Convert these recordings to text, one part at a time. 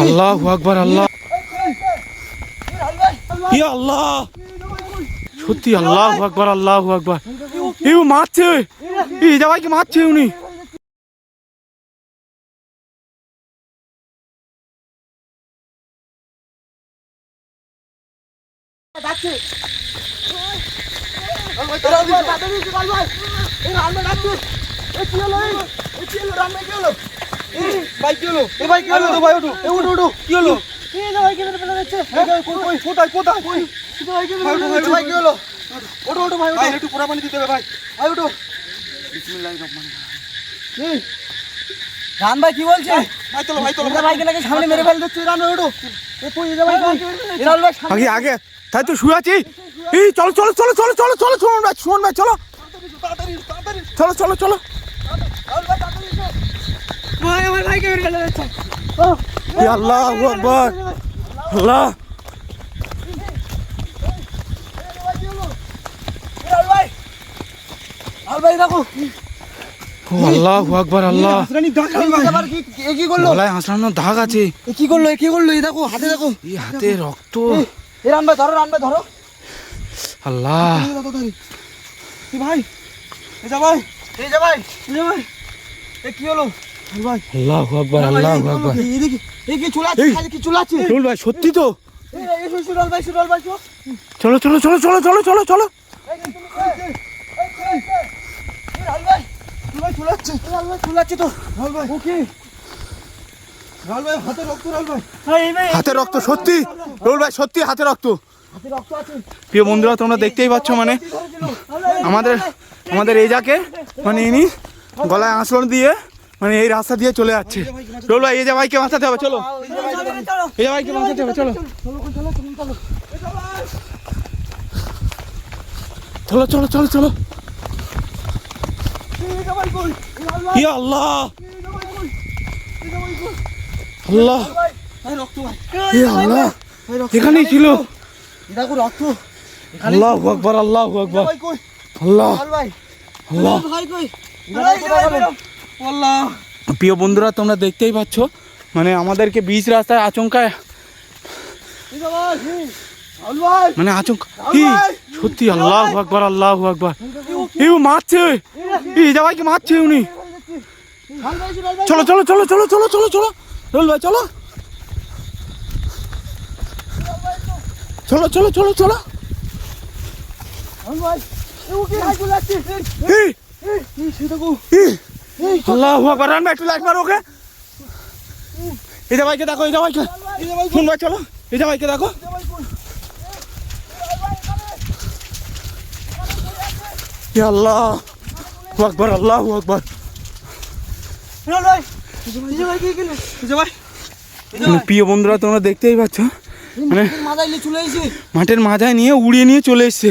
আল্লাহু আকবার আল্লাহ ইয়া আল্লাহ সত্যি আল্লাহু আকবার আল্লাহু আকবার ইউ মারছে এই জামাইকে মারছে উনি রান ভাই কি বলছে ভাইকে নাকি সামনে মেরে ফেল দিচ্ছে আগে আগে তাই তো শুয়ে আছি এই চলো চলো চলো চলো চলো চলো শুনুন ভাই শুনুন ভাই চলো চলো চলো চলো ভাই আমার ভাইকে মেরে ফেলে দিচ্ছে আল্লাহু আকবার আল্লাহ ভাই দেখো আল্লাহু আকবার আল্লাহ কি করলো গলায় হাসরানোর দাগ আছে কি করলো কি করলো এই দেখো হাতে দেখো এই হাতে রক্ত রান ভাই ধরো আল্লাহ ভাই ভাই কি হলো ভাই আল্লাহু আকবার আল্লাহু আকবার এই কি চুলাচ্ছে রুল ভাই সত্যি তো এই সুরল ভাই চলো চলো চলো চলো চলো চলো চলো চুলাচ্ছে তো হাতে রক্ত সত্যি রুল ভাই সত্যি হাতে রক্ত প্রিয় বন্ধুরা তোমরা দেখতেই পাচ্ছ মানে আমাদের এই যাকে মানে ইনি গলায় আঁচড় দিয়ে মানে এই রাস্তা দিয়ে চলে যাচ্ছে রুল ভাই এই যে ভাইকে বাঁচাতে হবে চলো এই যে ভাইকে বাঁচাতে হবে চলো চলো চলো চলো চলো ইয়া আল্লাহ আল্লাহ ইয়া আল্লাহ এখানেই ছিল দেখো রক্ত আল্লাহু আকবার আল্লাহু আকবার আল্লাহ আল্লাহ প্রিয় বন্ধুরা তোমরা দেখতেই পাচ্ছ মানে আমাদেরকে বিচ রাস্তায় আচমকায় মানে আচমকা কি সত্যি আল্লাহু আকবার আল্লাহু আকবার ইউ মারছে এই জামাইকে মারছে উনি চলো চলো চলো চলো চলো চলো চলো রুল ভাই চলো চলো চলো চলো চলো আল্লাহু আকবার রান ভাই একটু লাইট মারো ওকে এই জামাইকে দেখো এই জামাইকে শুন ভাই চলো এই জামাইকে দেখো ইয়া আল্লাহু আকবার আল্লাহু আকবার প্রিয় বন্ধুরা তোমরা দেখতেই পাচ্ছ মানে মাঠের মাথায় নিয়ে উড়িয়ে নিয়ে চলে এসছে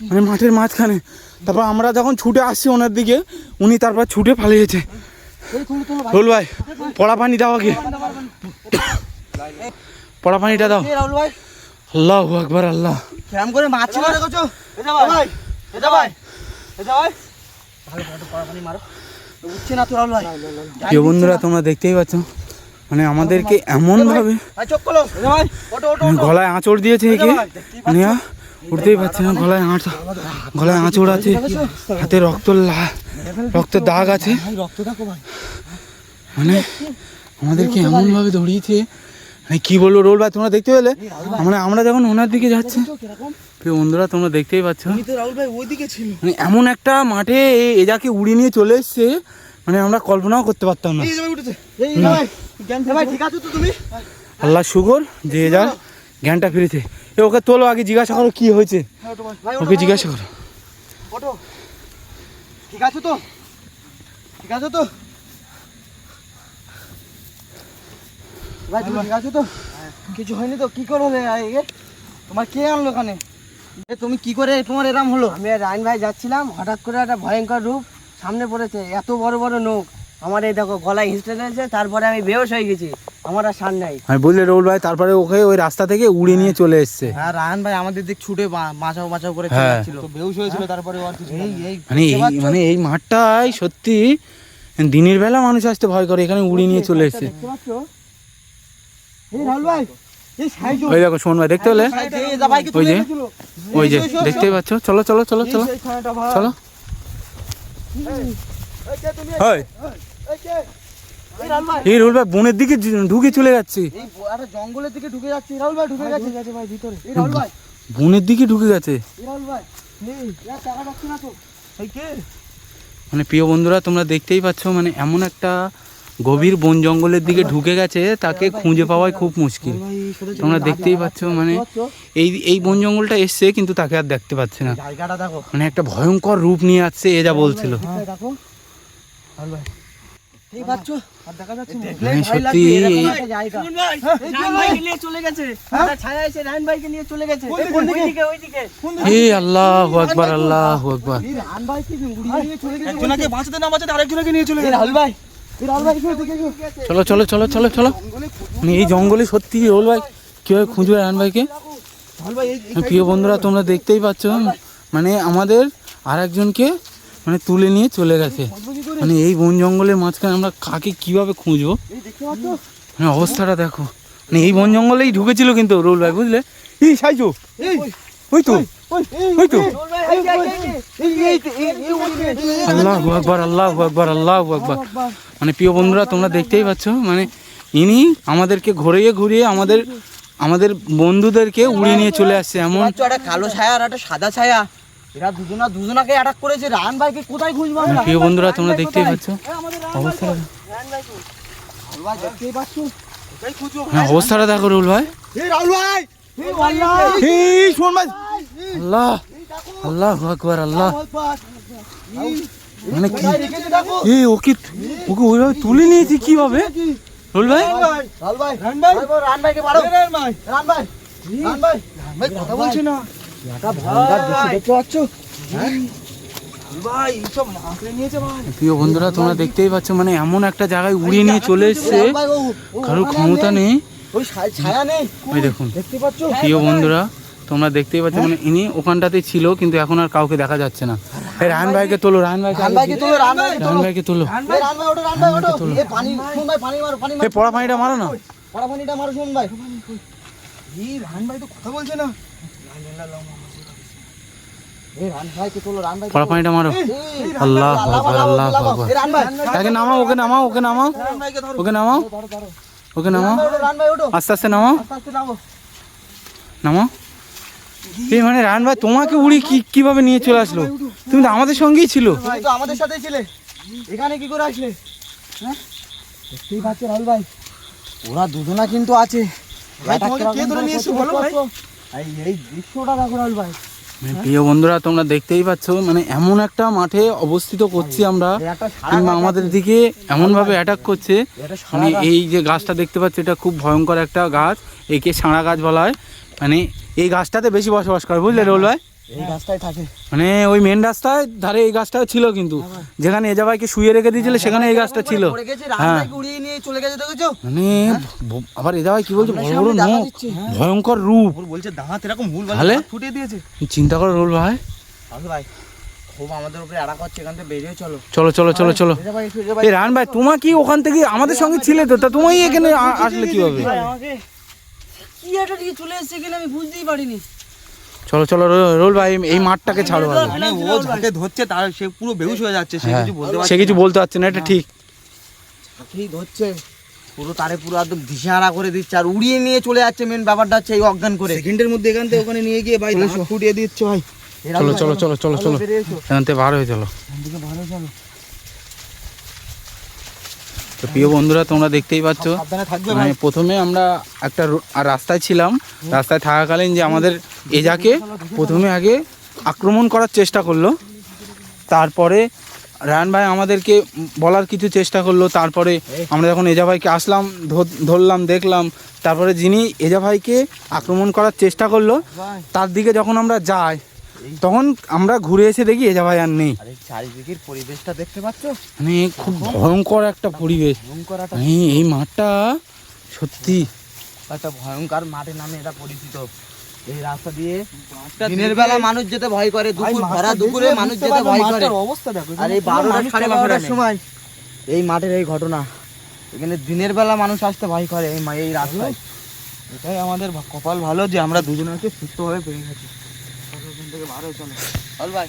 মানে মাঠের মাঝখানে তারপর আমরা যখন ছুটে আসছি ওনার দিকে উনি তারপর ছুটে পালিয়েছে রুল ভাই পড়া পানি দাও আগে পড়া পানিটা দাও আল্লাহু আকবার আল্লাহ কেমন করে মারছিল দেখছো প্রিয় বন্ধুরা তোমরা দেখতেই পাচ্ছ মানে আমাদেরকে এমন ভাবে গলায় আঁচড় দিয়েছে একে মানে উঠতেই পারছে না গলায় আঁচড় আছে হাতে রক্তের দাগ আছে মানে আমাদেরকে এমন ভাবে ধরিয়েছে মানে কি বলবো রোল ভাই তোমরা দেখতে পেলে আমরা যখন ওনার দিকে যাচ্ছি প্রিয় বন্ধুরা তোমরা দেখতেই পাচ্ছ মানে এমন একটা মাঠে এ যাকে উড়িয়ে নিয়ে চলে এসছে মানে আমরা কল্পনাও করতে পারতাম না আল্লাহ শুকর যে যার জ্ঞানটা ফিরেছে ওকে তোলো আগে জিজ্ঞাসা করো কি হয়েছে ওকে জিজ্ঞাসা করো ঠিক আছে তো ভাই তুমি ঠিক আছো তো কিছু হয়নি তো কি করো তোমার কে আনলো ওখানে তুমি কি করে তোমার এরম হলো? আমি রাইন ভাই যাচ্ছিলাম, হঠাৎ করে একটা ভয়ঙ্কর রূপ সামনে পড়েছে, এত বড় বড় নখ। আমার এই দেখো গলায় হিঁচড়ে রয়েছে, তারপরে আমি বেহোশ হয়ে গেছি। আমার আর সার নাই। আমি বুঝলে রাহুল ভাই, তারপরে ওকে ওই রাস্তা থেকে উড়ে নিয়ে চলে এসছে। হ্যাঁ রায়হান ভাই আমাদের দিক ছুটে বাঁচাও বাঁচাও করে চলে হ্যাঁ। যাচ্ছিল, বেহুশ হয়েছিল, তারপরে আর কিছু এই মানে এই মাঠটায় সত্যি দিনের বেলা মানুষ আসতে ভয় করে, এখানে উড়ে নিয়ে চলে এসছে। দেখতে পাচ্ছ? এই রাহুল ভাই, এই সাইড ওই দেখো শোন ভাই, দেখতে পেলে? ওই যে ওই যে দেখতেই পাচ্ছ। চলো চলো চলো চলো চলো। ওই এই রাহুল ভাই বনের দিকে ঢুকে চলে যাচ্ছে, জঙ্গলের দিকে ঢুকে যাচ্ছে। রাহুল ভাই ঢুকে গেছে ভাই ভিতরে। এই রাহুল ভাই, বনের দিকে ঢুকে গেছে। এই রাহুল ভাই, এই টাকা পাচ্ছ না তো? এই কে? মানে প্রিয় বন্ধুরা তোমরা দেখতেই পাচ্ছ, মানে এমন একটা গভীর বন জঙ্গলের দিকে ঢুকে গেছে, তাকে খুঁজে পাওয়াই খুব মুশকিল। তোমরা দেখতেই পাচ্ছ, মানে এই বন জঙ্গলটা এসছে কিন্তু তাকে আর দেখতে পাচ্ছে না। জায়গাটা দেখো, মানে একটা ভয়ঙ্কর রূপ নিয়ে আসছে, এ যা বলছিল। দেখো রাহুল ভাই, এই পাচ্ছ আর দেখা যাচ্ছে না। মানে সত্যি জায়গা রায়হান ভাইকে নিয়ে চলে গেছে, ছায়া এসে রায়হান ভাইকে নিয়ে চলে গেছে। ওইদিকে ওইদিকে হে আল্লাহু আকবার, আল্লাহু আকবার। এই রায়হান ভাইকে উড়িয়ে নিয়ে চলে গেছে। একজনকে বাঁচাতে না বাঁচাতে আরেকজনকে নিয়ে চলে এই রাহুল ভাই, এই রাহুল ভাই এসো এদিকে এসো। চলো চলো চলো চলো চলো। মানে এই জঙ্গলে সত্যি রাহুল ভাই কিভাবে খুঁজবে রায়হান ভাইকে? রাহুল ভাই এই প্রিয় বন্ধুরা তোমরা দেখতেই পাচ্ছ, মানে আমাদের আর একজনকে মানে তুলে নিয়ে চলে গেছে। মানে এই বন জঙ্গলের মাঝখানে আমরা কাকে কিভাবে খুঁজবো? দেখতে পাচ্ছ? মানে অবস্থাটা দেখো। মানে এই বন জঙ্গলেই ঢুকেছিল কিন্তু রাহুল ভাই, বুঝলে? এই সাইজো, ওই তো ওই তো। আল্লাহু আকবার, আল্লাহু আকবার, আল্লাহু আকবার। মানে প্রিয় বন্ধুরা তোমরা দেখতেই পাচ্ছ, মানে ইনি আমাদেরকে ঘুরিয়ে ঘুরিয়ে আমাদের বন্ধুদেরকে উড়িয়ে নিয়ে চলে আসছে। এমন একটা কালো ছায়া আর একটা সাদা ছায়া, এরা দুজনাকে অ্যাটাক করেছে। রায়হান ভাইকে কোথায় খুঁজবো আমরা? প্রিয় বন্ধুরা তোমরা দেখতেই পাচ্ছ অবস্থাটা। রায়হান ভাই দেখতেই পাচ্ছ? কোথায় খুঁজবো? হ্যাঁ অবস্থাটা দেখো রাহুল ভাই। এই রাহুল ভাই, এই আল্লাহ, এই শোন ভাই, আল্লাহ আল্লাহু আকবার, আল্লাহ। মানে কি এই ওকে ওইভাবে তুলে নিয়েছি কিভাবে রাহুল ভাই? রাহুল ভাই, রায়হান ভাইকে মারো। রায়হান ভাই, রায়হান ভাই, রায়হান ভাই, ভাই কথা বলছে না। এটা ভয়ঙ্কর দৃশ্য দেখতে পাচ্ছ? ভাই সব মাকড়ে নিয়েছে ভাই। প্রিয় বন্ধুরা তোমরা দেখতেই পাচ্ছ, মানে এমন একটা জায়গায় উড়িয়ে নিয়ে চলে এসছে, কারোর ক্ষমতা নেই। ওই ছায়া নেই, ওই দেখুন দেখতে পাচ্ছ? প্রিয় বন্ধুরা তোমরা দেখতেই পাচ্ছ, মানে ইনি ওখানটাতে ছিল কিন্তু এখন আর কাউকে দেখা যাচ্ছে না। এই রায়হান ভাইকে তোলো, রায়হান ভাইকে রায়হান ভাইকে তোলো, রায়হান ভাইকে তোলো। রায়হান ভাইকে তোলো। এই রায়হান ভাই ওঠো, রায়হান ভাই ওঠো। এই পানি শুন ভাই, পানি মারো, পানি এই মারো। পড়া পানিটা মারো না। পড়া পানিটা মারো শুন ভাই। এই রায়হান ভাই তো কথা বলছে না। এই রায়হান ভাইকে তোলো, রায়হান ভাই পড়া পানিটা মারো। আল্লাহ আকবার, আল্লাহ আকবার। এই রায়হান ভাই, তাকে নামাও, ওকে নামাও, ওকে নামাও, রায়হান ভাইকে ধরো। ওকে নামাও, ওকে নামাও, রায়হান ভাই ওঠো, আস্তে আস্তে নামাও, আস্তে আস্তে নামো। নামাও। এই মানে রায়হান ভাই তোমাকে উড়ি কিভাবে নিয়ে চলে আসলো? তুমি তো আমাদের সঙ্গেই ছিল। তুমি তো আমাদের সাথেই ছিলে, এখানে কি করে আসলে? হ্যাঁ দেখতেই পাচ্ছ রাহুল ভাই, ওরা দুজনা কিন্তু আছে। ভাই, তোমাকে কে ধরে নিয়ে এসেছে বলো ভাই? এই দৃশ্যটা দেখো রাহুল ভাই। প্রিয় বন্ধুরা তোমরা দেখতেই পাচ্ছ, মানে এমন একটা মাঠে অবস্থিত করছি আমরা, কিংবা আমাদের দিকে এমন ভাবে অ্যাটাক করছে। মানে এই যে গাছটা দেখতে পাচ্ছ, এটা খুব ভয়ঙ্কর একটা গাছ, একে সাঁড়া গাছ বলা হয়। মানে এই গাছটাতে বেশি বসবাস করে, বুঝলে রাহুল ভাই? এই গাছটাই থাকে। মানে ওই মেন রাস্তায় ধারে এই গাছটাও ছিল, কিন্তু যেখানে এজা ভাইকে শুয়ে রেখে দিয়েছিল সেখানে এই গাছটা ছিল। পড়ে গেছে, রায়হান হ্যাঁ ভাইকে উড়িয়ে নিয়ে চলে গেছে, দেখেছো? মানে আবার এজা ভাই কি বলছে, বড় বড় দেখা নখ, যাচ্ছে। ভয়ঙ্কর রূপ। ওর বলছে দাঁত এরকম ভুল তাহলে? ফুটিয়ে দিয়েছে। চিন্তা করো রাহুল ভাই। রাহুল ভাই খুব আমাদের উপরে অ্যাটাক হচ্ছে, এখান থেকে বেরিয়ে চলো। চলো চলো চলো চলো। এজা ভাই একটু, এজা ভাই এই রান ভাই তোমার কি ওখান থেকে আমাদের সঙ্গে ছিলে তো, তা তুমি এখানে আসলে কিভাবে? আমাকে কি একটা দিয়ে চলে এসেছে এখানে, আমি বুঝতেই পারিনি। চলো চলো রোল ভাই, এই মাঠটাকে ছাড়ো আগে। মানে ও যাকে ধরছে তার সে পুরো বেহুশ হয়ে যাচ্ছে, সে হ্যাঁ, কিছু বলতে সে পারছে কিছু বলতে পারছে না, এটা ঠিক। ঠিক হচ্ছে পুরো, তারে পুরো একদম দিশাহারা করে দিচ্ছে আর উড়িয়ে নিয়ে চলে যাচ্ছে। মেন ব্যাপারটা হচ্ছে এই অজ্ঞান করে। সেকেন্ডের মধ্যে এখান থেকে ওখানে নিয়ে গিয়ে ভাই দাঁত ফুটিয়ে দিচ্ছে ভাই। চলো চলো চলো চলো চলো, এখান থেকে বার হয়ে চলো। ভালো চলো, তো প্রিয় বন্ধুরা তোমরা দেখতেই পাচ্ছ, সাবধানে থাকবে মানে ভাই। প্রথমে আমরা একটা রাস্তায় ছিলাম, রাস্তায় থাকাকালীন যে আমাদের এজাকে প্রথমে আগে আক্রমণ করার চেষ্টা করলো, তারপরে রায়হান ভাই আমাদেরকে বলার কিছু চেষ্টা করলো, তারপরে আমরা যখন এজা ভাইকে আসলাম ধরলাম দেখলাম, তারপরে যিনি এজা ভাইকে আক্রমণ করার চেষ্টা করলো তার দিকে যখন আমরা যাই তখন আমরা ঘুরে এসে দেখি এজা ভাই আর নেই। আরে চারিদিকের পরিবেশটা দেখতে পাচ্ছ? মানে খুব ভয়ঙ্কর একটা পরিবেশ। ভয়ঙ্কর একটা মানে এই মাঠটা সত্যি একটা ভয়ঙ্কর মাঠের নামে এটা পরিচিত। এই রাস্তা দিয়ে দিনের বেলা মানুষ যেতে ভয় করে, দুপুর ভরা দুপুরে মানুষ যেতে ভয় করে। অবস্থা দেখো আর এই 12টা সাড়ে 12টার সময় এই মাঠের এই ঘটনা, এখানে দিনের বেলা মানুষ আসতে ভয় করে এই রাস্তায়। এটাই আমাদের কপাল ভালো যে আমরা দুজনে সুস্থভাবে পেয়ে গেছি। থেকে ভালো চলো চল ভাই।